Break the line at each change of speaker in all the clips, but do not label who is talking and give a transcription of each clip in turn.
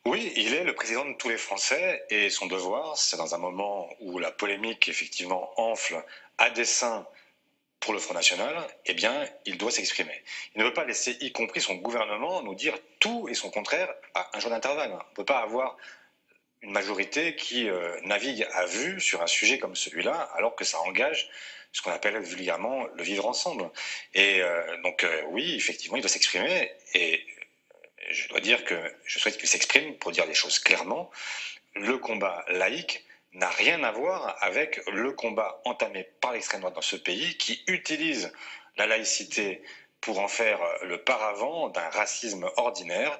Oui, il est le président de tous les Français et son devoir, c'est dans un moment où la polémique effectivement enfle à dessein pour le Front National, eh bien, il doit s'exprimer. Il ne peut pas laisser, y compris son gouvernement, nous dire tout et son contraire à un jour d'intervalle. On ne peut pas avoir une majorité qui navigue à vue sur un sujet comme celui-là, alors que ça engage ce qu'on appelle vulgairement le vivre ensemble. Et oui, effectivement, il doit s'exprimer et je dois dire que je souhaite qu'il s'exprime pour dire les choses clairement. Le combat laïque n'a rien à voir avec le combat entamé par l'extrême droite dans ce pays qui utilise la laïcité pour en faire le paravent d'un racisme ordinaire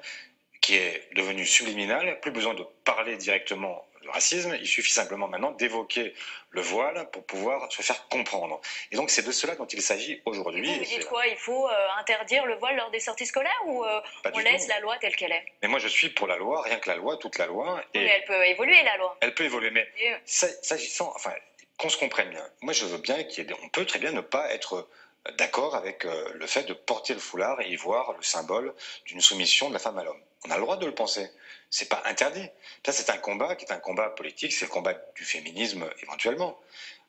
qui est devenu subliminal. Plus besoin de parler directement de racisme, il suffit simplement maintenant d'évoquer le voile pour pouvoir se faire comprendre. Et donc c'est de cela dont il s'agit aujourd'hui.
Vous dites quoi? Il faut interdire le voile lors des sorties scolaires ou on laisse la loi telle qu'elle est?
Mais moi je suis pour la loi, rien que la loi, toute la loi.
Et mais elle peut évoluer la loi.
Elle peut évoluer, mais s'agissant, enfin, qu'on se comprenne bien. Moi je veux bien on peut très bien ne pas être d'accord avec le fait de porter le foulard et y voir le symbole d'une soumission de la femme à l'homme. On a le droit de le penser. C'est pas interdit. Ça, c'est un combat qui est un combat politique, c'est le combat du féminisme éventuellement.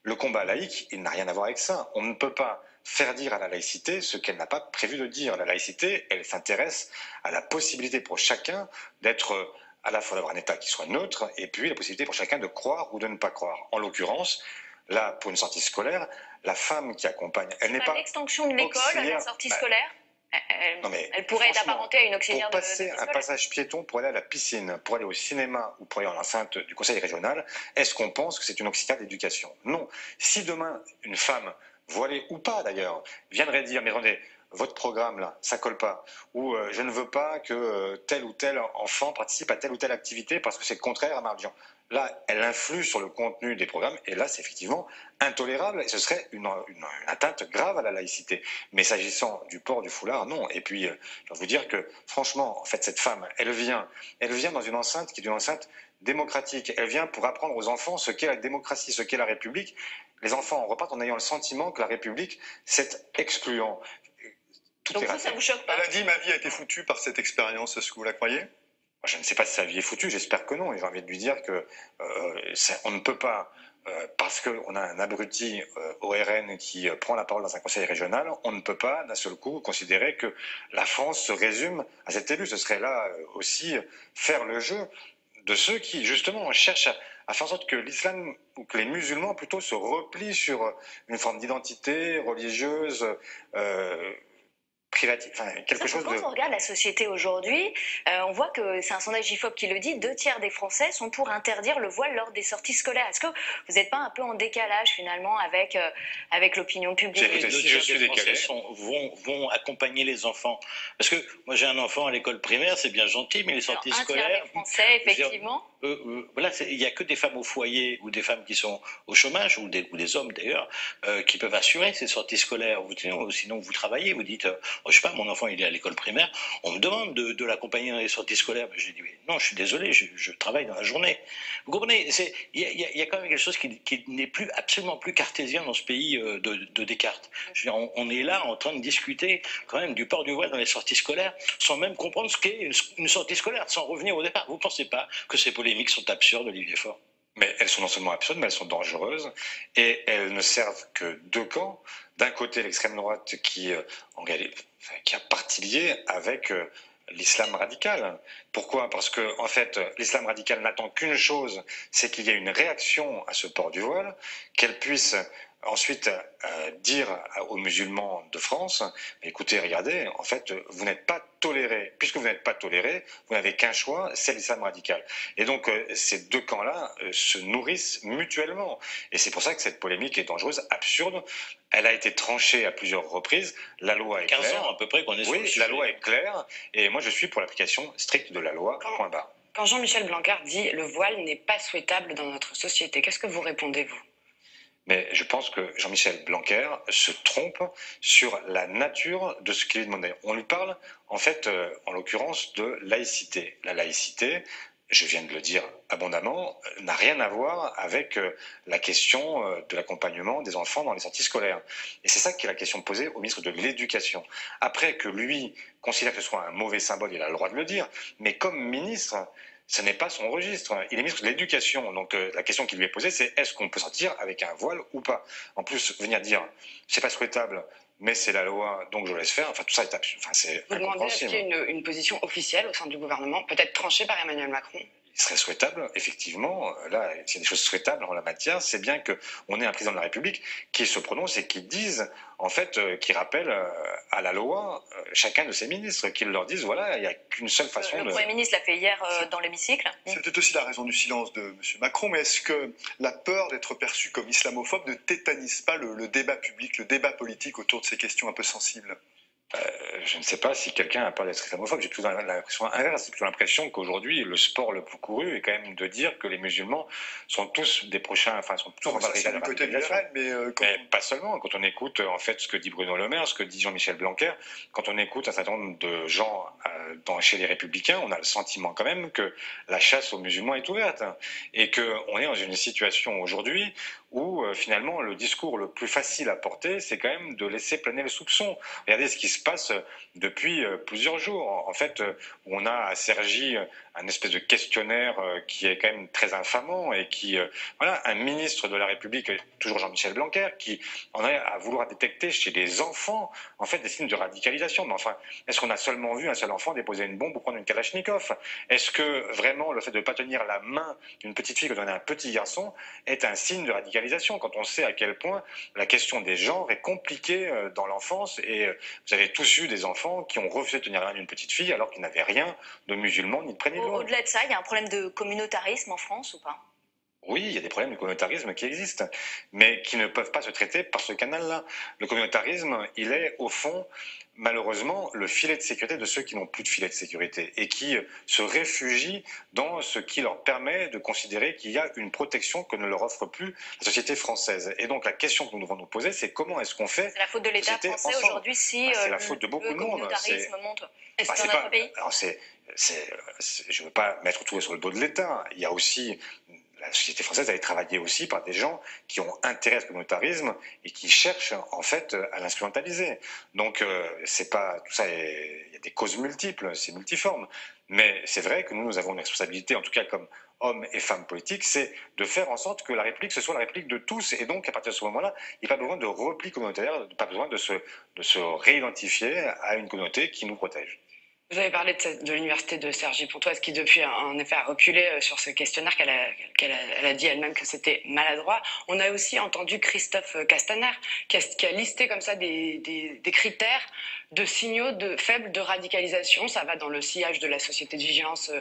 Le combat laïque, il n'a rien à voir avec ça. On ne peut pas faire dire à la laïcité ce qu'elle n'a pas prévu de dire. La laïcité, elle s'intéresse à la possibilité pour chacun d'être à la fois d'avoir un État qui soit neutre et puis la possibilité pour chacun de croire ou de ne pas croire. En l'occurrence, là, pour une sortie scolaire, la femme qui accompagne, elle n'est pas
l'extension de l'école à la sortie scolaire. Elle pourrait être apparentée à une auxiliaire
pour passer un passage piéton pour aller à la piscine, pour aller au cinéma ou pour aller en l'enceinte du conseil régional, est-ce qu'on pense que c'est une auxiliaire d'éducation? Non. Si demain, une femme, voilée ou pas d'ailleurs, viendrait dire, mais attendez, votre programme là, ça colle pas, ou je ne veux pas que tel ou tel enfant participe à telle ou telle activité parce que c'est contraire à ma religion. Là, elle influe sur le contenu des programmes, et là, c'est effectivement intolérable, et ce serait une atteinte grave à la laïcité. Mais s'agissant du port du foulard, non. Et puis, je dois vous dire que, franchement, en fait, cette femme, elle vient dans une enceinte qui est une enceinte démocratique. Elle vient pour apprendre aux enfants ce qu'est la démocratie, ce qu'est la République. Les enfants repartent en ayant le sentiment que la République, c'est excluant.
Donc ça vous choque pas?
Elle a dit, ma vie a été foutue par cette expérience, est-ce que vous la croyez?
Je ne sais pas si sa vie est foutue, j'espère que non. Et j'ai envie de lui dire que on ne peut pas, parce qu'on a un abruti au RN qui prend la parole dans un conseil régional, on ne peut pas d'un seul coup considérer que la France se résume à cet élu. Ce serait là aussi faire le jeu de ceux qui, justement, cherchent à faire en sorte que l'islam ou que les musulmans plutôt se replient sur une forme d'identité religieuse quelque chose
quand on regarde la société aujourd'hui, on voit que c'est un sondage IFOP qui le dit, 2/3 des Français sont pour interdire le voile lors des sorties scolaires. Est-ce que vous n'êtes pas un peu en décalage finalement avec l'opinion publique?
Je suis décalé. Vont accompagner les enfants. Parce que moi j'ai un enfant à l'école primaire, c'est bien gentil, mais les sorties scolaires...
1/3 des Français, effectivement.
Voilà, il n'y a que des femmes au foyer ou des femmes qui sont au chômage, ou des hommes d'ailleurs, qui peuvent assurer ces sorties scolaires. Sinon vous travaillez, vous dites, je sais pas, mon enfant il est à l'école primaire, on me demande de l'accompagner dans les sorties scolaires. Mais je dis, non, je suis désolé, je travaille dans la journée. Vous comprenez, il y a quand même quelque chose qui n'est absolument plus cartésien dans ce pays de Descartes. On est là en train de discuter quand même du port du voile dans les sorties scolaires, sans même comprendre ce qu'est une sortie scolaire, sans revenir au départ. Vous ne pensez pas que ces polémiques sont absurdes, Olivier Faure?
Mais elles sont non seulement absurdes, mais elles sont dangereuses, et elles ne servent que deux camps. D'un côté, l'extrême droite qui a partie liée avec l'islam radical. Pourquoi? Parce que, en fait, l'islam radical n'attend qu'une chose, c'est qu'il y ait une réaction à ce port du voile, qu'elle puisse ensuite dire aux musulmans de France, écoutez, regardez, en fait, vous n'êtes pas tolérés. Puisque vous n'êtes pas tolérés, vous n'avez qu'un choix, c'est l'islam radical. Et donc, ces deux camps-là se nourrissent mutuellement. Et c'est pour ça que cette polémique est dangereuse, absurde. Elle a été tranchée à plusieurs reprises. La loi est claire.
15 ans à peu près qu'on est sur le sujet.
Oui, la loi est claire. Et moi, je suis pour l'application stricte de la loi, point barre.
Quand Jean-Michel Blanquer dit « le voile n'est pas souhaitable dans notre société », qu'est-ce que vous répondez, vous?
Mais je pense que Jean-Michel Blanquer se trompe sur la nature de ce qu'il lui demandait. On lui parle, en fait, en l'occurrence, de laïcité. La laïcité, je viens de le dire abondamment, n'a rien à voir avec la question de l'accompagnement des enfants dans les sorties scolaires. Et c'est ça qui est la question posée au ministre de l'Éducation. Après que lui considère que ce soit un mauvais symbole, il a le droit de le dire, mais comme ministre, Ce n'est pas son registre. Il est ministre de l'Éducation. Donc la question qui lui est posée, c'est est-ce qu'on peut sortir avec un voile ou pas? En plus, venir dire c'est pas souhaitable, mais c'est la loi, donc je laisse faire. Enfin, tout ça est absurde. Enfin, c'est
Vous demandez à ce
incompréhensible.
qu'il y ait une position officielle au sein du gouvernement, peut-être tranchée par Emmanuel Macron?
Il serait souhaitable, effectivement, là, s'il y a des choses souhaitables en la matière, c'est bien qu'on ait un président de la République qui se prononce et qui dise, en fait, qui rappelle à la loi chacun de ses ministres, qu'il leur dise, voilà, il n'y a qu'une seule façon
Le
de...
Premier ministre l'a fait hier dans l'hémicycle.
C'est peut-être aussi la raison du silence de M. Macron, mais est-ce que la peur d'être perçu comme islamophobe ne tétanise pas le débat public, le débat politique autour de ces questions un peu sensibles?
Je ne sais pas si quelqu'un a peur d'être islamophobe. J'ai plutôt l'impression inverse. J'ai plutôt l'impression qu'aujourd'hui, le sport le plus couru est quand même de dire que les musulmans sont tous des prochains, enfin, sont tous en
Ça, c'est du côté libéral, mais
Mais pas seulement. Quand on écoute, en fait, ce que dit Bruno Le Maire, ce que dit Jean-Michel Blanquer, quand on écoute un certain nombre de gens chez les Républicains, on a le sentiment quand même que la chasse aux musulmans est ouverte et qu'on est dans une situation aujourd'hui où finalement le discours le plus facile à porter, c'est quand même de laisser planer le soupçon. Regardez ce qui se passe depuis plusieurs jours. En fait, on a à Cergy un espèce de questionnaire qui est quand même très infamant et qui, voilà, un ministre de la République, toujours Jean-Michel Blanquer, qui en est à vouloir détecter chez des enfants, en fait, des signes de radicalisation. Mais enfin, est-ce qu'on a seulement vu un seul enfant déposer une bombe ou prendre une kalachnikov? Est-ce que vraiment le fait de ne pas tenir la main d'une petite fille quand on est un petit garçon est un signe de radicalisation, quand on sait à quel point la question des genres est compliquée dans l'enfance? Et vous avez tous eu des enfants qui ont refusé de tenir la main d'une petite fille alors qu'ils n'avaient rien de musulman ni de près ni de loin.
Au-delà de ça, il y a un problème de communautarisme en France ou pas?
Oui, il y a des problèmes de communautarisme qui existent, mais qui ne peuvent pas se traiter par ce canal-là. Le communautarisme, il est au fond, malheureusement, le filet de sécurité de ceux qui n'ont plus de filet de sécurité et qui se réfugient dans ce qui leur permet de considérer qu'il y a une protection que ne leur offre plus la société française. Et donc la question que nous devons nous poser, c'est comment est-ce qu'on fait?
C'est la faute de l'État français aujourd'hui si
c'est la faute de beaucoup
le
de monde.
communautarisme monte
Bah,
dans notre pays?
alors je ne veux pas mettre tout sur le dos de l'État. Il y a aussi la société française, elle est travaillée aussi par des gens qui ont intérêt à ce communautarisme et qui cherchent en fait à l'instrumentaliser. Donc c'est pas tout ça. Il y a des causes multiples, c'est multiforme. Mais c'est vrai que nous avons une responsabilité, en tout cas comme hommes et femmes politiques, c'est de faire en sorte que la République, ce soit la République de tous. Et donc, à partir de ce moment-là, il n'y a pas besoin de repli communautaire, pas besoin de se réidentifier à une communauté qui nous protège.
Vous avez parlé de l'université de Cergy-Pontoise qui depuis en effet a reculé sur ce questionnaire elle a dit elle-même que c'était maladroit. On a aussi entendu Christophe Castaner qui a listé comme ça des critères de signaux faibles de radicalisation. Ça va dans le sillage de la société de vigilance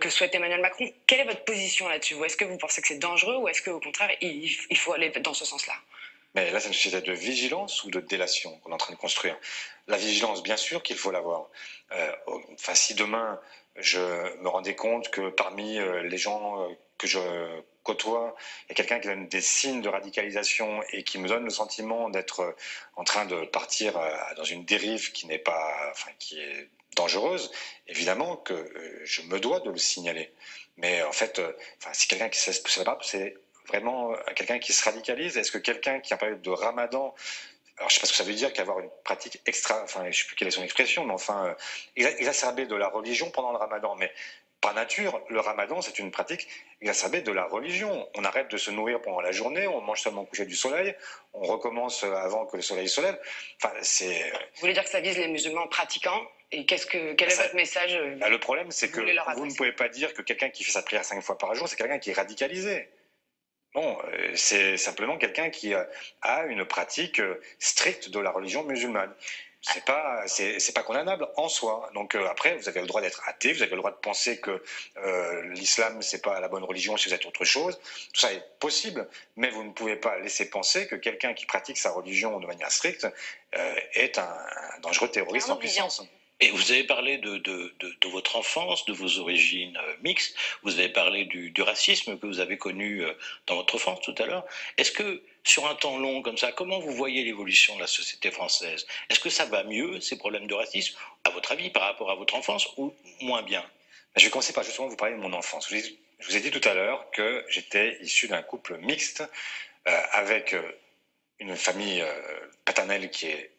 que souhaite Emmanuel Macron. Quelle est votre position là-dessus? Est-ce que vous pensez que c'est dangereux ou est-ce qu'au contraire il faut aller dans ce sens-là?
Mais là, c'est une société de vigilance ou de délation qu'on est en train de construire. La vigilance, bien sûr qu'il faut l'avoir. Enfin, si demain, je me rendais compte que parmi les gens que je côtoie, il y a quelqu'un qui donne des signes de radicalisation et qui me donne le sentiment d'être en train de partir dans une dérive qui n'est pas, enfin, qui est dangereuse, évidemment que je me dois de le signaler. Mais en fait, enfin, si quelqu'un qui sait pousser la barbe, c'est vraiment quelqu'un qui se radicalise? Est-ce que quelqu'un qui a parlé de Ramadan, alors je sais pas ce que ça veut dire qu'avoir une pratique extra, enfin je sais plus quelle est son expression, mais enfin exacerber de la religion pendant le Ramadan, mais par nature, le Ramadan c'est une pratique exacerbée de la religion. On arrête de se nourrir pendant la journée, on mange seulement au coucher du soleil, on recommence avant que le soleil se lève. Enfin c'est.
Vous voulez dire que ça vise les musulmans pratiquants? Et quel est votre message?
Le problème c'est que vous ne pouvez pas dire que quelqu'un qui fait sa prière 5 fois par jour, c'est quelqu'un qui est radicalisé. Non, c'est simplement quelqu'un qui a une pratique stricte de la religion musulmane. C'est pas condamnable en soi. Donc après, vous avez le droit d'être athée, vous avez le droit de penser que l'islam c'est pas la bonne religion si vous êtes autre chose. Tout ça est possible, mais vous ne pouvez pas laisser penser que quelqu'un qui pratique sa religion de manière stricte est un dangereux terroriste en puissance.
Et vous avez parlé de votre enfance, de vos origines mixtes, vous avez parlé du racisme que vous avez connu dans votre enfance tout à l'heure. Est-ce que, sur un temps long comme ça, comment vous voyez l'évolution de la société française? Est-ce que ça va mieux, ces problèmes de racisme, à votre avis, par rapport à votre enfance, ou moins bien?
Je vais commencer par justement vous parler de mon enfance. Je vous ai dit tout à l'heure que j'étais issu d'un couple mixte avec une famille paternelle qui est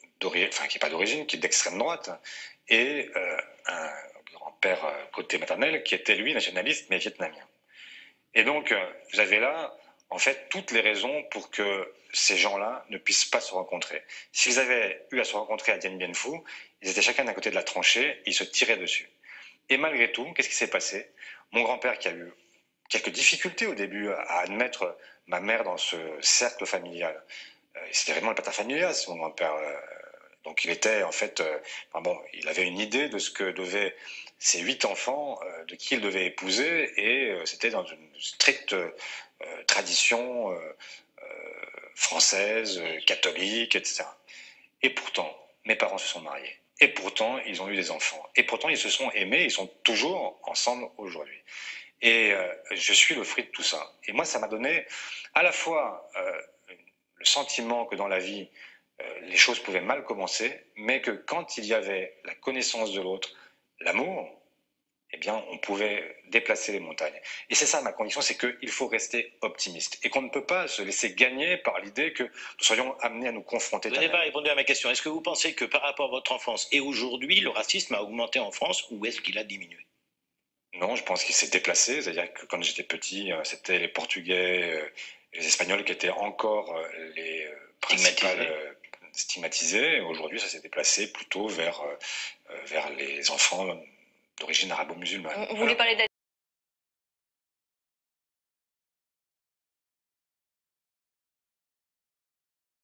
pas d'origine, qui est d'extrême droite, et grand-père côté maternel, qui était lui nationaliste mais vietnamien. Et donc, vous avez là, en fait, toutes les raisons pour que ces gens-là ne puissent pas se rencontrer. S'ils avaient eu à se rencontrer à Dien Bien Phu, ils étaient chacun d'un côté de la tranchée, et ils se tiraient dessus. Et malgré tout, qu'est-ce qui s'est passé? Mon grand-père, qui a eu quelques difficultés au début à admettre ma mère dans ce cercle familial, c'était vraiment le paterfamilias, mon grand-père. Donc il était en fait, il avait une idée de ce que devaient ses 8 enfants, de qui il devait épouser, et c'était dans une stricte tradition française, catholique, etc. Et pourtant, mes parents se sont mariés. Et pourtant, ils ont eu des enfants. Et pourtant, ils se sont aimés, ils sont toujours ensemble aujourd'hui. Et je suis le fruit de tout ça. Et moi, ça m'a donné à la fois le sentiment que dans la vie, les choses pouvaient mal commencer, mais que quand il y avait la connaissance de l'autre, l'amour, eh bien, on pouvait déplacer les montagnes. Et c'est ça ma conviction, c'est qu'il faut rester optimiste et qu'on ne peut pas se laisser gagner par l'idée que nous soyons amenés à nous confronter.
Vous n'avez pas répondu à ma question. Est-ce que vous pensez que par rapport à votre enfance et aujourd'hui, le racisme a augmenté en France ou est-ce qu'il a diminué?
Non, je pense qu'il s'est déplacé. C'est-à-dire que quand j'étais petit, c'était les Portugais, les Espagnols qui étaient encore les principales stigmatisés. Aujourd'hui, ça s'est déplacé plutôt vers les enfants d'origine arabo-musulmane.
On voulait parler de la